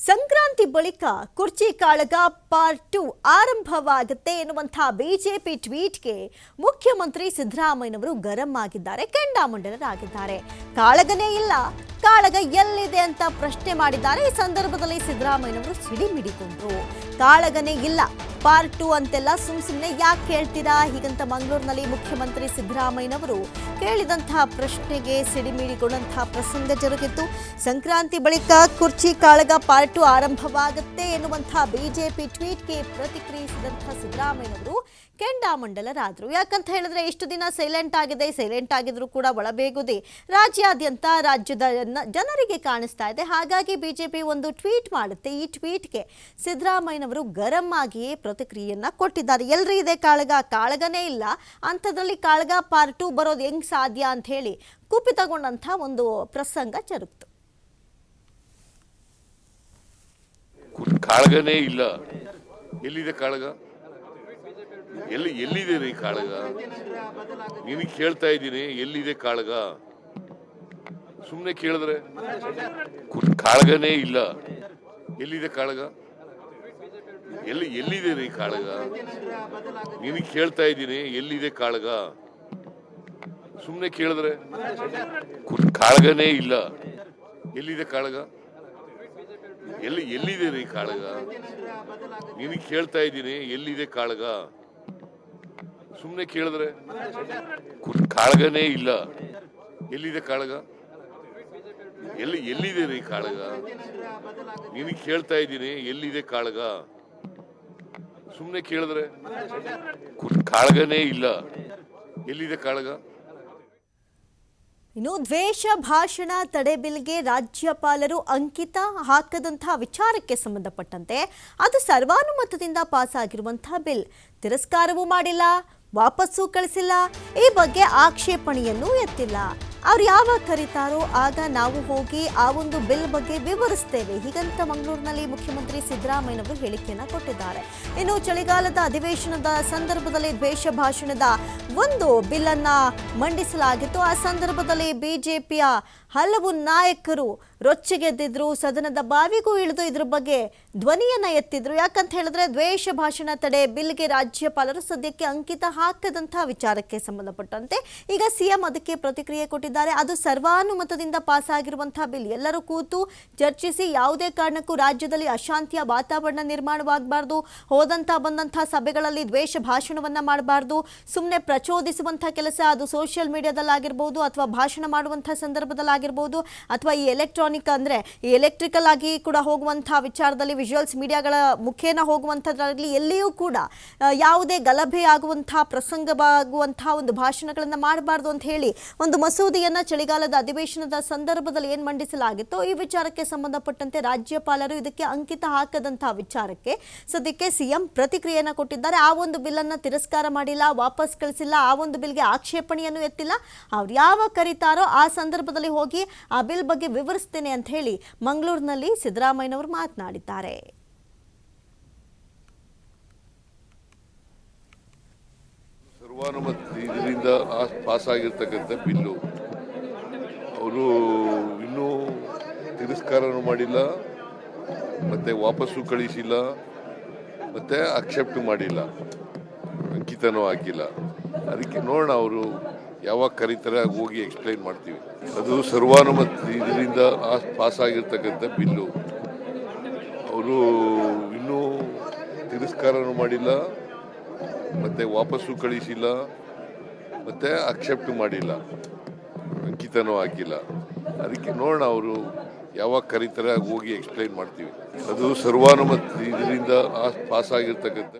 ಸಂಕ್ರಾಂತಿ ಬಳಿಕ ಕುರ್ಚಿ ಕಾಳಗ ಪಾರ್ಟ್ 2 ಆರಂಭವಾಗುತ್ತೆ ಎನ್ನುವಂತಹ ಬಿಜೆಪಿ ಟ್ವೀಟ್ಗೆ ಮುಖ್ಯಮಂತ್ರಿ ಸಿದ್ದರಾಮಯ್ಯನವರು ಗರಂ ಆಗಿದ್ದಾರೆ, ಕೆಂಡಾಮಂಡಲರಾಗಿದ್ದಾರೆ. ಕಾಳಗನೇ ಇಲ್ಲ, ಕಾಳಗ ಎಲ್ಲಿದೆ ಅಂತ ಪ್ರಶ್ನೆ ಮಾಡಿದ್ದಾರೆ. ಈ ಸಂದರ್ಭದಲ್ಲಿ ಸಿದ್ದರಾಮಯ್ಯನವರು ಸಿಡಿಮಿಡಿಕೊಂಡ್ರು. ಕಾಳಗನೇ ಇಲ್ಲ, ಪಾರ್ಟ್ 2 ಅಂತೆಲ್ಲ ಸುಮ್ಮನೆ ಯಾಕೆ ಕೇಳ್ತೀರಾ ಹೀಗಂತ ಮಂಗಳೂರಿನಲ್ಲಿ ಮುಖ್ಯಮಂತ್ರಿ ಸಿದ್ದರಾಮಯ್ಯನವರು ಕೇಳಿದಂತಹ ಪ್ರಶ್ನೆಗೆ ಸಿಡಿಮಿಡಿಗೊಂಡಂತಹ ಪ್ರಸಂಗ ಜರುಗಿತ್ತು. ಸಂಕ್ರಾಂತಿ ಬಳಿಕ ಕುರ್ಚಿ ಕಾಳಗ ಪಾರ್ಟ್ 2 ಆರಂಭವಾಗುತ್ತೆ ಎನ್ನುವಂತಹ ಬಿಜೆಪಿ ಟ್ವೀಟ್ಗೆ ಪ್ರತಿಕ್ರಿಯಿಸಿದಂತಹ ಸಿದ್ದರಾಮಯ್ಯನವರು ಕೆಂಡಾಮಂಡಲರಾದರು. ಯಾಕಂತ ಹೇಳಿದ್ರೆ ಇಷ್ಟು ದಿನ ಸೈಲೆಂಟ್ ಆಗಿದ್ರು ಕೂಡ ಒಳಬೇಗುದಿ ರಾಜ್ಯಾದ್ಯಂತ ರಾಜ್ಯದ ಜನರಿಗೆ ಕಾಣಿಸ್ತಾ ಇದೆ. ಹಾಗಾಗಿ ಬಿಜೆಪಿ ಒಂದು ಟ್ವೀಟ್ ಮಾಡುತ್ತೆ. ಈ ಟ್ವೀಟ್ಗೆ ಸಿದ್ದರಾಮಯ್ಯನವರು ಗರಂ ಆಗಿಯೇ ಪ್ರತಿಕ್ರಿಯೆಯನ್ನ ಕೊಟ್ಟಿದ್ದಾರೆ. ಎಲ್ರಿ ಇದೆ ಕಾಳಗನೇ ಇಲ್ಲ, ಅಂಥದ್ರಲ್ಲಿ ಕಾಳಗ ಪಾರ್ಟ್ 2 ಬರೋದು ಹೆಂಗ್ ಸಾಧ್ಯ ಅಂತ ಹೇಳಿ ಕುಪಿತಗೊಂಡಂಥ ಒಂದು ಪ್ರಸಂಗ ಜರುಗಿತು. ಕಾಳಗನೇ ಇಲ್ಲ, ಎಲ್ಲಿದೆ ಕಾಳಗ? ಎಲ್ಲಿದೆ ರೀ ಕಾಳಗ? ನಿನಗೆ ಕೇಳ್ತಾ ಇದ್ದೀನಿ, ಎಲ್ಲಿದೆ ಕಾಳಗ? ಸುಮ್ಮನೆ ಕೇಳಿದ್ರೆ ಕಾಳಗನೇ ಇಲ್ಲ, ಎಲ್ಲಿದೆ ಕಾಳಗ? ಎಲ್ಲಿದೆ ರೀ ಕಾಳಗ? ನಿನಗೆ ಕೇಳ್ತಾ ಇದ್ದೀನಿ, ಎಲ್ಲಿದೆ ಕಾಳಗ? ಸುಮ್ಮನೆ ಕೇಳಿದ್ರೆ ಕಾಳಗನೇ ಇಲ್ಲ, ಎಲ್ಲಿದೆ ಕಾಳಗ? ಎಲ್ಲಿದೆ ರೀ ಕಾಳಗ? ನಿನಗೆ ಕೇಳ್ತಾ ಇದ್ದೀನಿ, ಎಲ್ಲಿದೆ ಕಾಳಗ? ಸುಮ್ಮನೆ ಕೇಳಿದ್ರೆ ಕಾಳಗನೇ ಇಲ್ಲ, ಎಲ್ಲಿದೆ ಕಾಳಗ? ಎಲ್ಲಿದೆ ರೀ ಕಾಳಗ? ನಿನಗೆ ಕೇಳ್ತಾ ಇದ್ದೀನಿ, ಎಲ್ಲಿದೆ ಕಾಳಗ? ಸುಮ್ಮನೆ ಕೇಳಿದ್ರೆ ಕಾಳಗನೇ ಇಲ್ಲ, ಎಲ್ಲಿದೆ ಕಾಳಗ? ಇನ್ನು ದ್ವೇಷ ಭಾಷಣ ತಡೆ ಬಿಲ್ಗೆ ರಾಜ್ಯಪಾಲರು ಅಂಕಿತ ಹಾಕದಂತಹ ವಿಚಾರಕ್ಕೆ ಸಂಬಂಧಪಟ್ಟಂತೆ ಅದು ಸರ್ವಾನುಮತದಿಂದ ಪಾಸ್ ಆಗಿರುವಂತಹ ಬಿಲ್ ತಿರಸ್ಕಾರವೂ ಮಾಡಿಲ್ಲ, ವಾಪಸ್ಸು ಕಳಿಸಿಲ್ಲ. ಈ ಬಗ್ಗೆ ಆಕ್ಷೇಪಣೆಯನ್ನೂ ಎತ್ತಿಲ್ಲ. ಅವ್ರು ಯಾವಾಗ ಕರೀತಾರೋ ಆಗ ನಾವು ಹೋಗಿ ಆ ಒಂದು ಬಿಲ್ ಬಗ್ಗೆ ವಿವರಿಸ್ತೇವೆ ಹೀಗಂತ ಮಂಗಳೂರಿನಲ್ಲಿ ಮುಖ್ಯಮಂತ್ರಿ ಸಿದ್ದರಾಮಯ್ಯನವರು ಹೇಳಿಕೆಯನ್ನು ಕೊಟ್ಟಿದ್ದಾರೆ. ಇನ್ನು ಚಳಿಗಾಲದ ಅಧಿವೇಶನದ ಸಂದರ್ಭದಲ್ಲಿ ದ್ವೇಷ ಭಾಷಣದ ಒಂದು ಬಿಲ್ ಅನ್ನ ಮಂಡಿಸಲಾಗಿತ್ತು. ಆ ಸಂದರ್ಭದಲ್ಲಿ ಬಿಜೆಪಿಯ ಹಲವು ನಾಯಕರು ರೊಚ್ಚಿಗೆದ್ದಿದ್ರು, ಸದನದ ಬಾವಿಗೂ ಇಳಿದು ಇದ್ರ ಬಗ್ಗೆ ಧ್ವನಿಯನ್ನ ಎತ್ತಿದ್ರು. ಯಾಕಂತ ಹೇಳಿದ್ರೆ ದ್ವೇಷ ಭಾಷಣ ತಡೆ ಬಿಲ್ಗೆ ರಾಜ್ಯಪಾಲರು ಸದ್ಯಕ್ಕೆ ಅಂಕಿತ ಹಾಕದಂತಹ ವಿಚಾರಕ್ಕೆ ಸಂಬಂಧಪಟ್ಟಂತೆ ಈಗ ಸಿಎಂ ಅದಕ್ಕೆ ಪ್ರತಿಕ್ರಿಯೆ ಕೊಟ್ಟಿದ್ದಾರೆ. ಅದು ಸರ್ವಾನುಮತದಿಂದ ಪಾಸ್ ಆಗಿರುವಂತಹ ಬಿಲ್. ಎಲ್ಲರೂ ಕೂತು ಚರ್ಚಿಸಿ ಯಾವುದೇ ಕಾರಣಕ್ಕೂ ರಾಜ್ಯದಲ್ಲಿ ಅಶಾಂತಿಯ ವಾತಾವರಣ ನಿರ್ಮಾಣವಾಗಬಾರ್ದು, ಬಂದಂತಹ ಸಭೆಗಳಲ್ಲಿ ದ್ವೇಷ ಭಾಷಣವನ್ನ ಮಾಡಬಾರ್ದು, ಸುಮ್ಮನೆ ಪ್ರಚೋದಿಸುವಂತಹ ಕೆಲಸ ಅದು ಸೋಷಿಯಲ್ ಮೀಡಿಯಾದಲ್ಲಾಗಿರ್ಬೋದು ಅಥವಾ ಭಾಷಣ ಮಾಡುವಂತಹ ಸಂದರ್ಭದಲ್ಲಾಗಿರ್ಬೋದು ಅಥವಾ ಈ ಎಲೆಕ್ಟ್ರಾನಿಕ್ ಅಂದ್ರೆ ಈ ಎಲೆಕ್ಟ್ರಿಕಲ್ ಆಗಿ ಕೂಡ ಹೋಗುವಂತಹ ವಿಚಾರದಲ್ಲಿ ವಿಜುವಲ್ಸ್ ಮೀಡಿಯಾಗಳ ಮುಖೇನ ಹೋಗುವಂಥದ್ರಲ್ಲಿ ಎಲ್ಲಿಯೂ ಕೂಡ ಯಾವುದೇ ಗಲಭೆ ಆಗುವಂತಹ ಪ್ರಸಂಗವಾಗುವಂತಹ ಒಂದು ಭಾಷಣಗಳನ್ನ ಮಾಡಬಾರ್ದು ಅಂತ ಹೇಳಿ ಒಂದು ಮಸೂದೆಯನ್ನ ಚಳಿಗಾಲದ ಅಧಿವೇಶನದ ಸಂದರ್ಭದಲ್ಲಿ ಏನ್ ಮಂಡಿಸಲಾಗಿತ್ತು ಈ ವಿಚಾರಕ್ಕೆ ಸಂಬಂಧಪಟ್ಟಂತೆ ರಾಜ್ಯಪಾಲರು ಇದಕ್ಕೆ ಅಂಕಿತ ಹಾಕದಂತಹ ವಿಚಾರಕ್ಕೆ ಸದ್ಯಕ್ಕೆ ಸಿಎಂ ಪ್ರತಿಕ್ರಿಯೆಯನ್ನ ಕೊಟ್ಟಿದ್ದಾರೆ. ಆ ಒಂದು ಬಿಲ್ ಅನ್ನ ತಿರಸ್ಕಾರ ಮಾಡಿಲ್ಲ, ವಾಪಸ್ ಕಳಿಸಿಲ್ಲ, ಆ ಒಂದು ಬಿಲ್ಗೆ ಆಕ್ಷೇಪಣೆಯನ್ನು ಎತ್ತಿಲ್ಲ. ಅವ್ರು ಯಾವಾಗ ಕರೀತಾರೋ ಆ ಸಂದರ್ಭದಲ್ಲಿ ಹೋಗಿ ಆ ಬಿಲ್ ಬಗ್ಗೆ ವಿವರಿಸ್ತೇನೆ ಅಂತ ಹೇಳಿ ಮಂಗಳೂರಿನಲ್ಲಿ ಸಿದ್ದರಾಮಯ್ಯನವರು ಮಾತನಾಡಿದ್ದಾರೆ. ಸರ್ವಾನುಮತದಿಂದ ಪಾಸ್ ಆಗಿರ್ತಕ್ಕಂಥ ಬಿಲ್ಲು ಅವರು ಇನ್ನೂ ತಿರಸ್ಕಾರನೂ ಮಾಡಿಲ್ಲ, ಮತ್ತೆ ವಾಪಸ್ಸು ಕಳಿಸಿಲ್ಲ, ಮತ್ತೆ ಅಕ್ಸೆಪ್ಟ್ ಮಾಡಿಲ್ಲ, ಅಂಕಿತನೂ ಹಾಕಿಲ್ಲ. ಅದಕ್ಕೆ ನೋಡೋಣ ಅವರು ಯಾವಾಗ ಕರೀತಾರೆ ಹೋಗಿ ಎಕ್ಸ್ಪ್ಲೈನ್ ಮಾಡ್ತೀವಿ. ಅದು ಸರ್ವಾನುಮತದಿಂದ ಪಾಸ್ ಆಗಿರ್ತಕ್ಕಂಥ ಬಿಲ್ಲು ಅವರು ಇನ್ನೂ ತಿರಸ್ಕಾರನೂ ಮಾಡಿಲ್ಲ, ಮತ್ತೆ ವಾಪಸ್ಸು ಕಳಿಸಿಲ್ಲ, ಮತ್ತೆ ಅಕ್ಸೆಪ್ಟ್ ಮಾಡಿಲ್ಲ, ಅಂಕಿತನೂ ಹಾಕಿಲ್ಲ. ಅದಕ್ಕೆ ನೋಡೋಣ ಅವರು ಯಾವಾಗ ಕರೀತಾರೆ ಹೋಗಿ ಎಕ್ಸ್ಪ್ಲೈನ್ ಮಾಡ್ತೀವಿ. ಅದು ಸರ್ವಾನುಮತದಿಂದ ಪಾಸ್ ಆಗಿರ್ತಕ್ಕಂಥ